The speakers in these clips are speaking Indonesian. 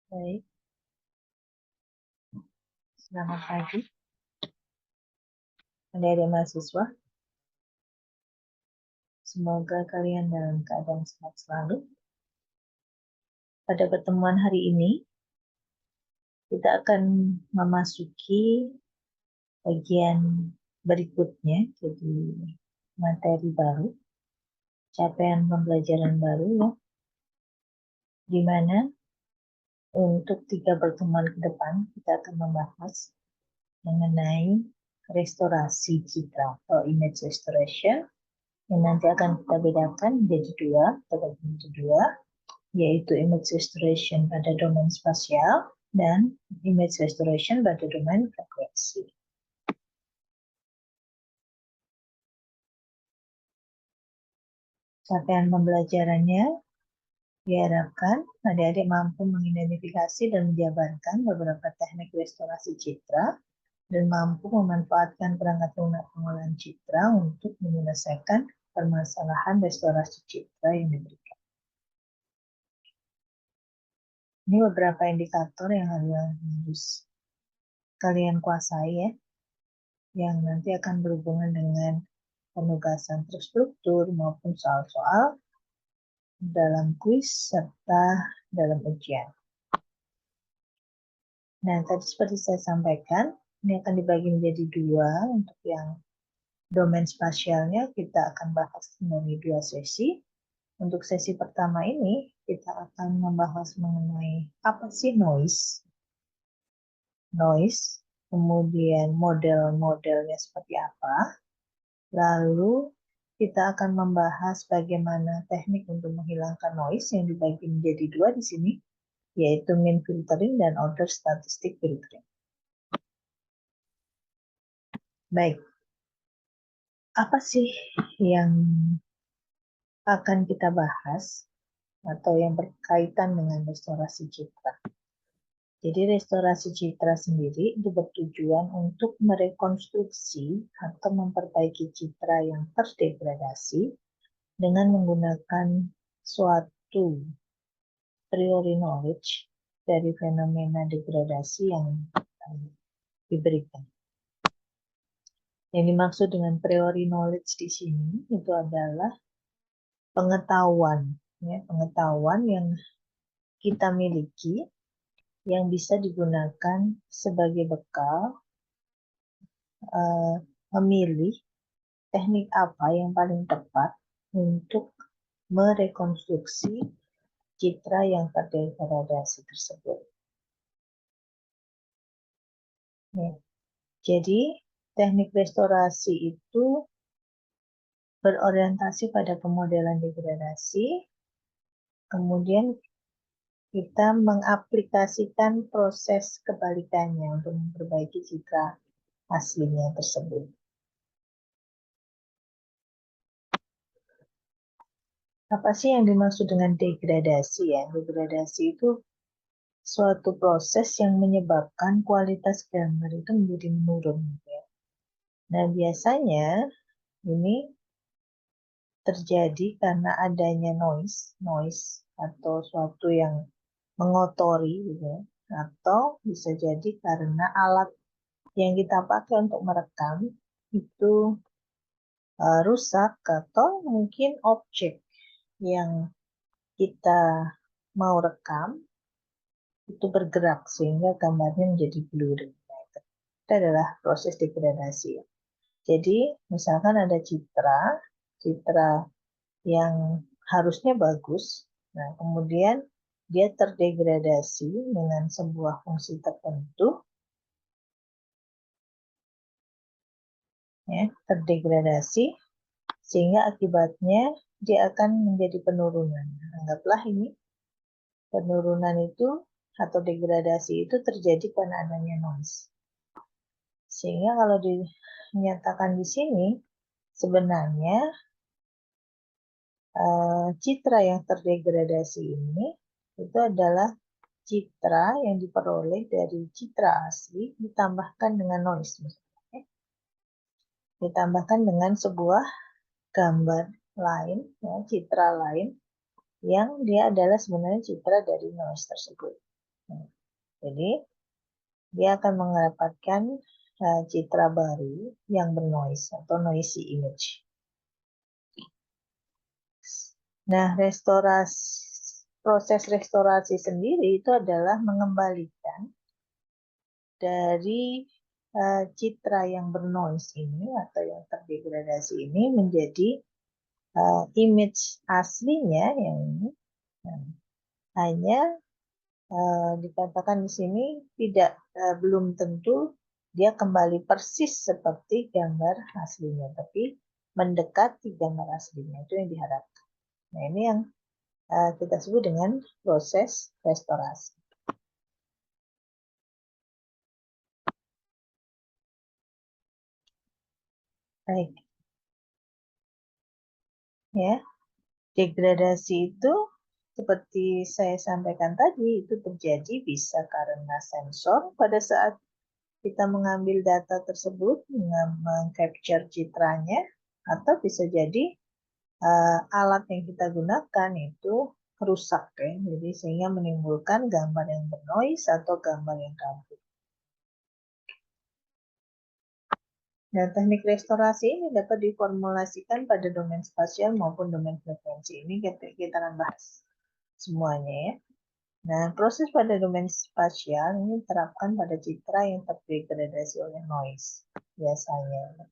Baik, selamat pagi adik-adik mahasiswa. Semoga kalian dalam keadaan sehat selalu. Pada pertemuan hari ini, kita akan memasuki bagian berikutnya, jadi materi baru, capaian pembelajaran baru, ya, di mana untuk 3 pertemuan ke depan kita akan membahas mengenai restorasi citra atau image restoration, yang nanti akan kita bedakan menjadi 2, terbagi menjadi 2, yaitu image restoration pada domain spasial dan image restoration pada domain frekuensi. Capaian pembelajarannya diharapkan adik-adik mampu mengidentifikasi dan menjabarkan beberapa teknik restorasi citra dan mampu memanfaatkan perangkat lunak pengolahan citra untuk menyelesaikan permasalahan restorasi citra yang diberikan. Ini beberapa indikator yang harus kalian kuasai, ya, yang nanti akan berhubungan dengan penugasan terstruktur maupun soal-soal dalam kuis serta dalam ujian. Nah, tadi seperti saya sampaikan, ini akan dibagi menjadi 2. Untuk yang domain spasialnya kita akan bahas melalui 2 sesi. Untuk sesi pertama ini kita akan membahas mengenai apa sih noise, kemudian model-modelnya seperti apa. Lalu kita akan membahas bagaimana teknik untuk menghilangkan noise yang dibagi menjadi 2 di sini, yaitu mean filtering dan order statistic filtering. Baik, apa sih yang akan kita bahas atau yang berkaitan dengan restorasi citra? Jadi restorasi citra sendiri itu bertujuan untuk merekonstruksi atau memperbaiki citra yang terdegradasi dengan menggunakan suatu priori knowledge dari fenomena degradasi yang diberikan. Yang dimaksud dengan priori knowledge di sini itu adalah pengetahuan, ya, pengetahuan yang kita miliki yang bisa digunakan sebagai bekal memilih teknik apa yang paling tepat untuk merekonstruksi citra yang terdegradasi tersebut. Ya. Jadi, teknik restorasi itu berorientasi pada pemodelan degradasi, kemudian kita mengaplikasikan proses kebalikannya untuk memperbaiki citra aslinya tersebut. Apa sih yang dimaksud dengan degradasi, ya? Degradasi itu suatu proses yang menyebabkan kualitas gambar itu menjadi menurun. Ya. Nah, biasanya ini terjadi karena adanya noise atau suatu yang mengotori, gitu, atau bisa jadi karena alat yang kita pakai untuk merekam itu rusak, atau mungkin objek yang kita mau rekam itu bergerak sehingga gambarnya menjadi blurry. Nah, itu adalah proses degradasi. Jadi misalkan ada citra yang harusnya bagus, nah kemudian dia terdegradasi dengan sebuah fungsi tertentu, ya, terdegradasi sehingga akibatnya dia akan menjadi penurunan. Anggaplah ini penurunan itu atau degradasi itu terjadi karena adanya noise. Sehingga kalau dinyatakan di sini sebenarnya citra yang terdegradasi ini itu adalah citra yang diperoleh dari citra asli ditambahkan dengan noise, misalnya. Ditambahkan dengan sebuah gambar lain, ya, citra lain yang dia adalah sebenarnya citra dari noise tersebut. Nah, Jadi dia akan mendapatkan citra baru yang bernoise atau noisy image. Nah, proses restorasi sendiri itu adalah mengembalikan dari citra yang bernoise ini atau yang terdegradasi ini menjadi image aslinya yang ini. Nah, hanya dikatakan di sini belum tentu dia kembali persis seperti gambar aslinya, tapi mendekati gambar aslinya, itu yang diharapkan. Nah, ini yang kita sebut dengan proses restorasi. Baik, ya, degradasi itu seperti saya sampaikan tadi, itu terjadi bisa karena sensor pada saat kita mengambil data tersebut, meng-capture citranya, atau bisa jadi alat yang kita gunakan itu rusak, ya. Jadi sehingga menimbulkan gambar yang bernoise atau gambar yang kabur. Dan teknik restorasi ini dapat diformulasikan pada domain spasial maupun domain frekuensi. Ini kita akan bahas semuanya, ya. Nah, proses pada domain spasial ini diterapkan pada citra yang terdegradasi oleh noise biasanya.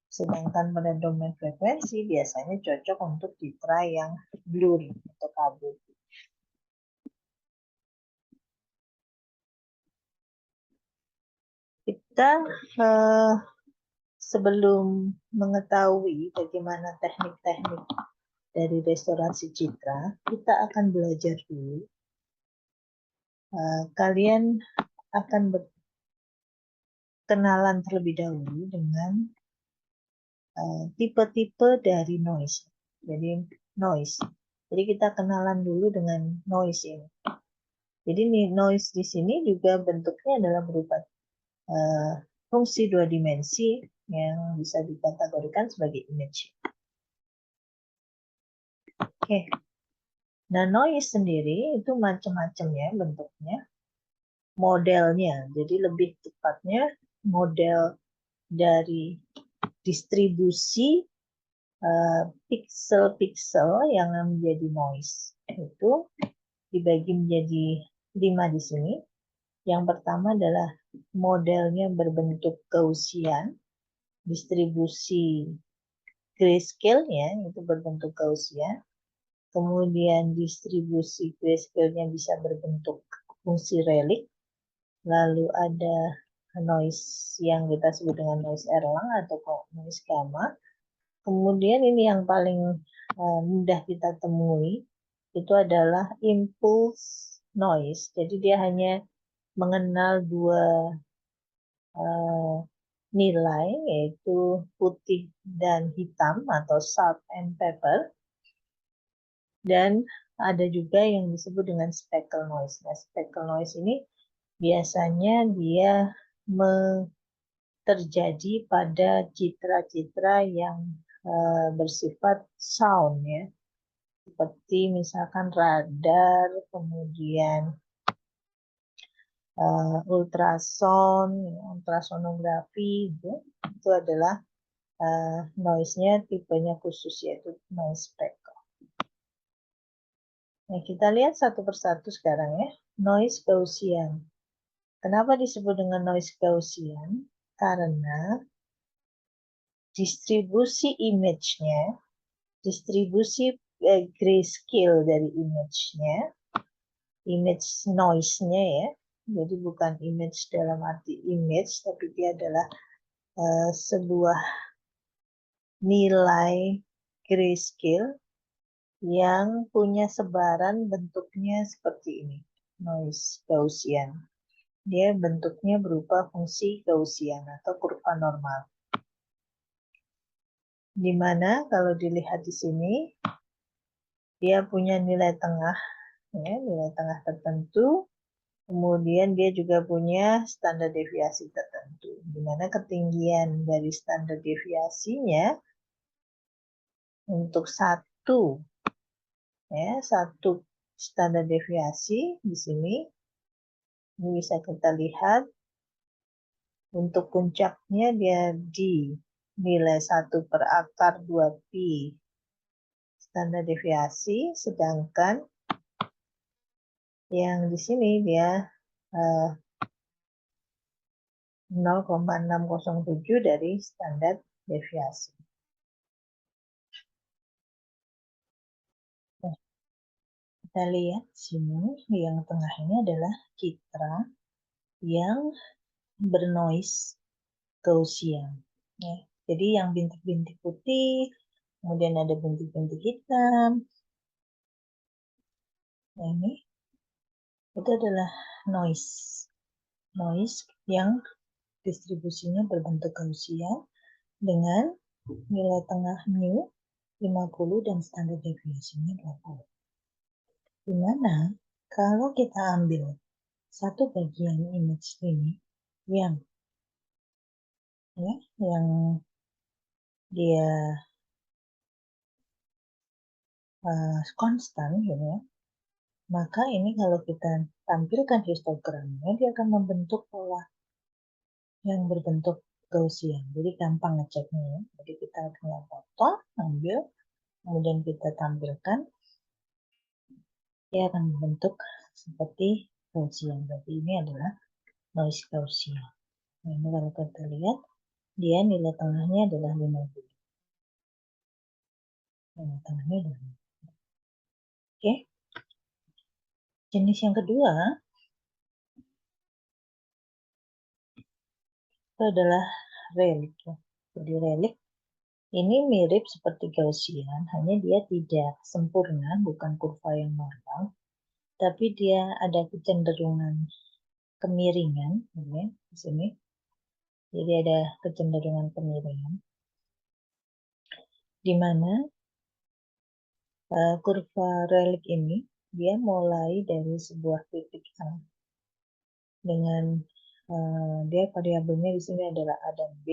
Sedangkan pada domain frekuensi biasanya cocok untuk citra yang blurry atau kabur. Kita sebelum mengetahui bagaimana teknik-teknik dari restorasi citra, kita akan belajar dulu. Kalian akan berkenalan terlebih dahulu dengan tipe-tipe dari noise. Jadi noise. Jadi kita kenalan dulu dengan noise ini. Jadi noise di sini juga bentuknya adalah berupa fungsi dua dimensi yang bisa dikategorikan sebagai image. Oke. Nah, noise sendiri itu macam-macam, ya, bentuknya, modelnya. Jadi lebih tepatnya model dari distribusi pixel-pixel yang menjadi noise. Itu dibagi menjadi 5 di sini. Yang pertama adalah modelnya berbentuk Gaussian, distribusi grayscale-nya itu berbentuk Gaussian. Kemudian distribusi grayscale-nya bisa berbentuk fungsi relik. Lalu ada noise yang kita sebut dengan noise Erlang atau noise gamma. Kemudian ini yang paling mudah kita temui, itu adalah impulse noise. Jadi dia hanya mengenal dua nilai, yaitu putih dan hitam atau salt and pepper. Dan ada juga yang disebut dengan speckle noise. Nah, speckle noise ini biasanya dia terjadi pada citra-citra yang bersifat sound, ya. Seperti misalkan radar, kemudian ultrasound, ultrasonografi, itu adalah noise-nya tipenya khusus, yaitu noise speckle. Nah, kita lihat satu persatu sekarang, ya. Noise Gaussian. Kenapa disebut dengan noise Gaussian? Karena distribusi image-nya, distribusi grayscale dari image-nya, image noise-nya, ya. Jadi bukan image dalam arti image, tapi dia adalah sebuah nilai grayscale yang punya sebaran bentuknya seperti ini, noise Gaussian. Dia bentuknya berupa fungsi Gaussian atau kurva normal. Di mana kalau dilihat di sini, dia punya nilai tengah, ya, nilai tengah tertentu. Kemudian dia juga punya standar deviasi tertentu, di mana ketinggian dari standar deviasinya untuk satu standar deviasi di sini Ini bisa kita lihat untuk puncaknya dia di nilai 1 per akar 2pi standar deviasi, sedangkan yang di sini dia 0,607 dari standar deviasi. Nah, kita lihat sini yang tengah ini adalah citra yang bernoise Gaussian. Ya. Jadi yang bintik-bintik putih, kemudian ada bintik-bintik hitam. Nah, ini itu adalah noise. Noise yang distribusinya berbentuk Gaussian dengan nilai tengah mu 50 dan standar deviasinya 20. Dimana kalau kita ambil satu bagian image ini yang dia konstan gitu ya, maka ini kalau kita tampilkan histogramnya dia akan membentuk pola yang berbentuk Gaussian. Jadi gampang ngeceknya ya. Jadi kita tinggal foto, ambil, kemudian kita tampilkan, dia akan membentuk seperti Gaussian. Berarti ini adalah noise Gaussian. Nah, ini kalau kita lihat, dia nilai tengahnya adalah 50. Nilai tengahnya adalah 50. Oke. Jenis yang kedua, itu adalah relic. Jadi relic ini mirip seperti Gaussian, hanya dia tidak sempurna, bukan kurva yang normal, tapi dia ada kecenderungan kemiringan, ya, di sini. Jadi ada kecenderungan kemiringan, di mana kurva relic ini dia mulai dari sebuah titik A dengan dia variabelnya di sini adalah A dan B,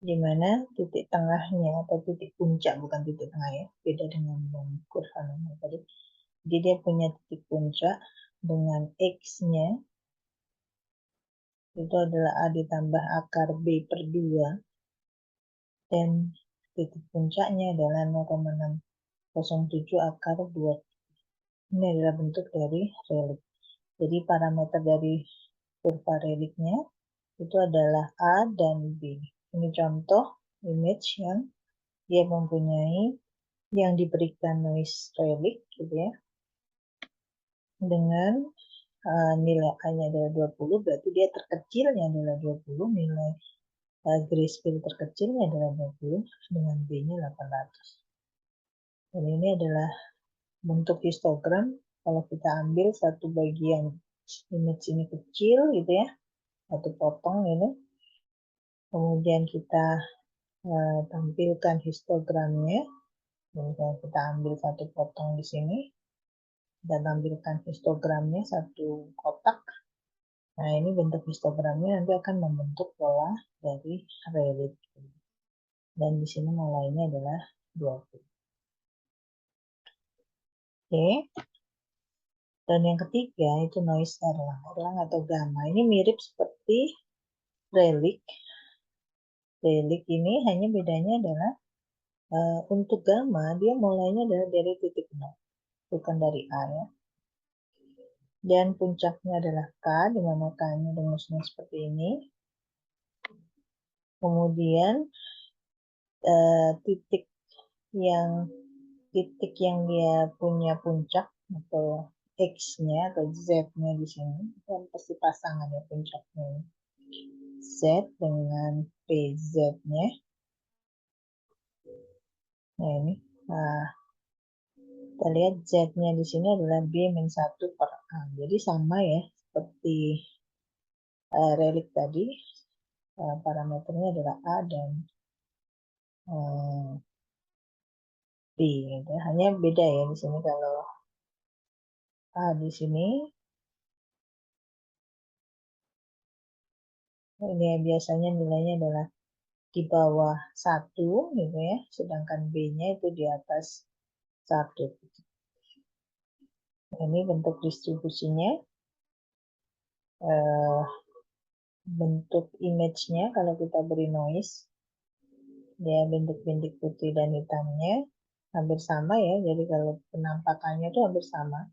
di mana titik tengahnya atau titik puncak, bukan titik tengah ya, beda dengan yang kurva normal tadi. Jadi dia punya titik puncak dengan X-nya itu adalah A ditambah akar B per 2 dan titik puncaknya adalah 0,607 akar 2. Ini adalah bentuk dari relic. Jadi parameter dari kurva relicnya itu adalah A dan B. Ini contoh image yang dia mempunyai yang diberikan noise relic gitu ya. Dengan nilai A-nya adalah 20, berarti dia terkecilnya adalah 20, nilai grayscale terkecilnya adalah 20, dengan B-nya 800. Dan ini adalah bentuk histogram. Kalau kita ambil satu bagian image ini kecil gitu ya, satu potong ini, kemudian kita tampilkan histogramnya. Misalnya kita ambil satu potong di sini, dan tampilkan histogramnya satu kotak. Nah, ini bentuk histogramnya nanti akan membentuk pola dari relic. Dan di sini mulainya adalah 20. Oke. Dan yang ketiga itu noise Erlang. Erlang atau gamma. Ini mirip seperti relic. Relic ini hanya bedanya adalah untuk gamma dia mulainya dari titik 0, bukan dari A ya. Dan puncaknya adalah K, di mana K-nya rumusnya seperti ini. Kemudian titik yang dia punya puncak atau X-nya atau Z-nya di sini kan pasti pasangan ya puncaknya. Z dengan PZ-nya. Nah, ini. Nah, kita lihat Z-nya di sini adalah B-1 per A. Jadi sama ya seperti relic tadi. Parameternya adalah A dan B gitu. Hanya beda ya di sini kalau A di sini ini biasanya nilainya adalah di bawah 1 gitu ya, sedangkan B-nya itu di atas 1. Ini bentuk distribusinya, eh, bentuk image-nya kalau kita beri noise, dia bintik-bintik putih dan hitamnya hampir sama ya, jadi kalau penampakannya itu hampir sama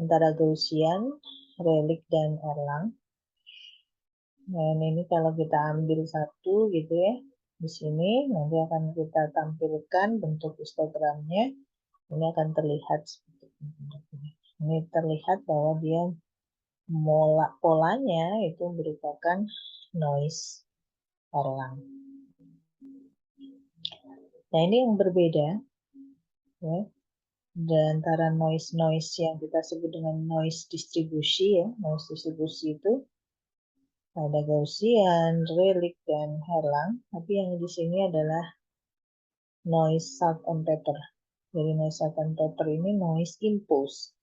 antara Gaussian, Rayleigh, dan Erlang. Dan ini kalau kita ambil satu gitu ya, di sini nanti akan kita tampilkan bentuk histogramnya. Ini akan terlihat seperti ini. Ini terlihat bahwa dia polanya itu merupakan noise Erlang. Nah ini yang berbeda ya, antara noise yang kita sebut dengan noise distribusi ya. Noise distribusi itu ada Gaussian, Rayleigh, dan Erlang. Tapi yang di sini adalah noise salt and pepper. Jadi noise salt and pepper ini noise impulse.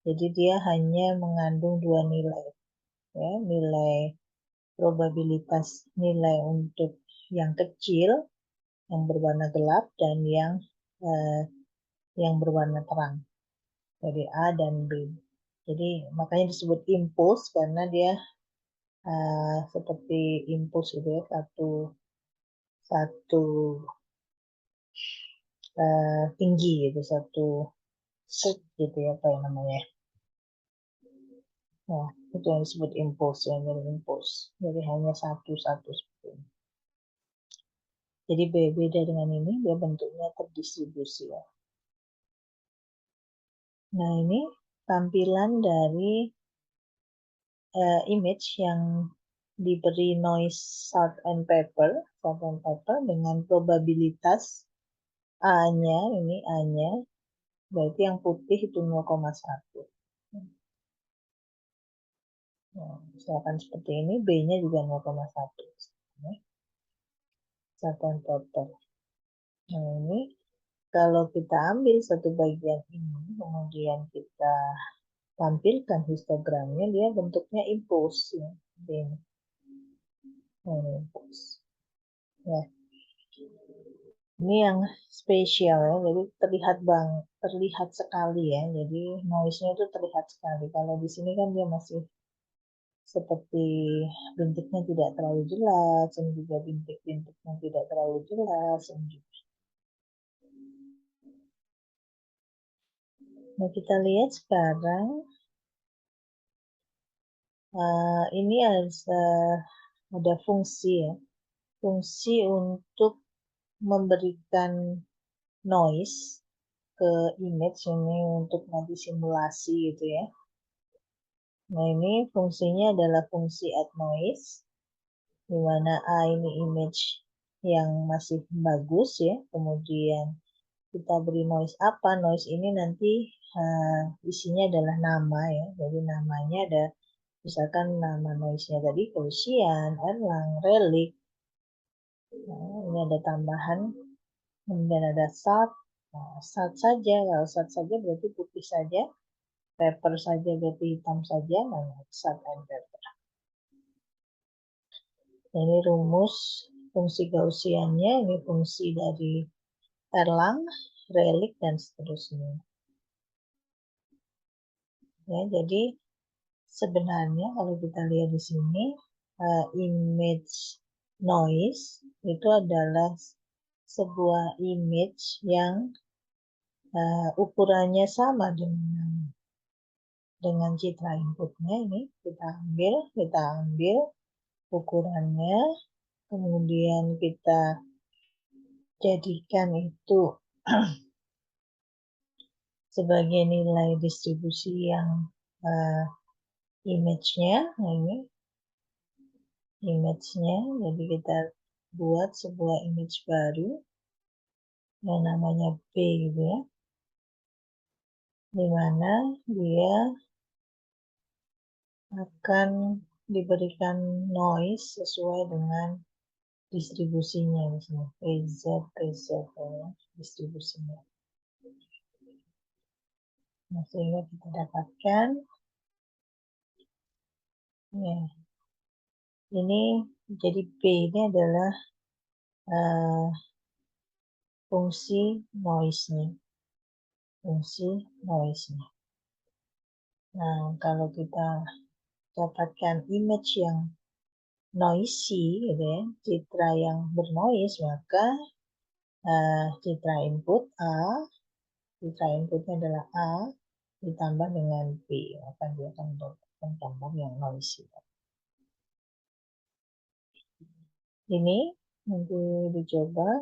Jadi dia hanya mengandung dua nilai, ya, nilai probabilitas, nilai untuk yang kecil, yang berwarna gelap, dan yang berwarna terang. Jadi A dan B. Jadi makanya disebut impulse karena dia seperti impulse itu ya, satu tinggi gitu, satu set gitu ya, apa yang namanya. Nah, itu yang disebut impuls, yang jadi impuls. Jadi hanya satu-satu seperti ini. Jadi beda dengan ini, dia bentuknya terdistribusi ya. Nah, ini tampilan dari image yang diberi noise salt and pepper dengan probabilitas A-nya, ini A-nya, berarti yang putih itu 0,1. Nah, misalkan seperti ini, B-nya juga 0,1. Satuan total. Nah, ini kalau kita ambil satu bagian ini, kemudian kita tampilkan histogramnya, dia bentuknya impuls. Ya. Ini. Nah, impuls. Ya. Ini yang spesial ya, jadi terlihat sekali ya. Jadi noise-nya itu terlihat sekali. Kalau di sini kan dia masih seperti bintiknya tidak terlalu jelas, dan juga bintik-bintiknya tidak terlalu jelas. Nah, kita lihat sekarang ini ada fungsi ya, fungsi untuk memberikan noise ke image ini untuk nanti simulasi gitu ya. Nah, ini fungsinya adalah fungsi add noise, di mana A ini image yang masih bagus ya, kemudian kita beri noise apa, noise ini nanti isinya adalah nama ya, jadi namanya ada, misalkan nama noise-nya tadi Gaussian, Erlang, Rayleigh. Nah, ini ada tambahan, kemudian ada salt. Nah, salt saja, kalau salt saja berarti putih saja, pepper saja berarti hitam saja, nah salt and pepper. Ini rumus fungsi Gaussiannya, ini fungsi dari Erlang, Rayleigh, dan seterusnya. Ya, jadi sebenarnya kalau kita lihat di sini, image noise itu adalah sebuah image yang ukurannya sama dengan citra inputnya. Ini kita ambil ukurannya, kemudian kita jadikan itu sebagai nilai distribusi yang image-nya. Nah, ini image-nya, jadi kita buat sebuah image baru yang namanya B gitu ya, di mana dia akan diberikan noise sesuai dengan distribusinya di sini, PZ ya, distribusinya. Nah, sehingga kita dapatkan ya, ini jadi B ini adalah fungsi noise-nya, fungsi noise-nya. Nah, kalau kita dapatkan image yang noisy, gitu ya, citra yang bernoise, maka citra inputnya adalah A, ditambah dengan B, maka dia akan mendapatkan gambar yang noisy. Ini nanti dicoba.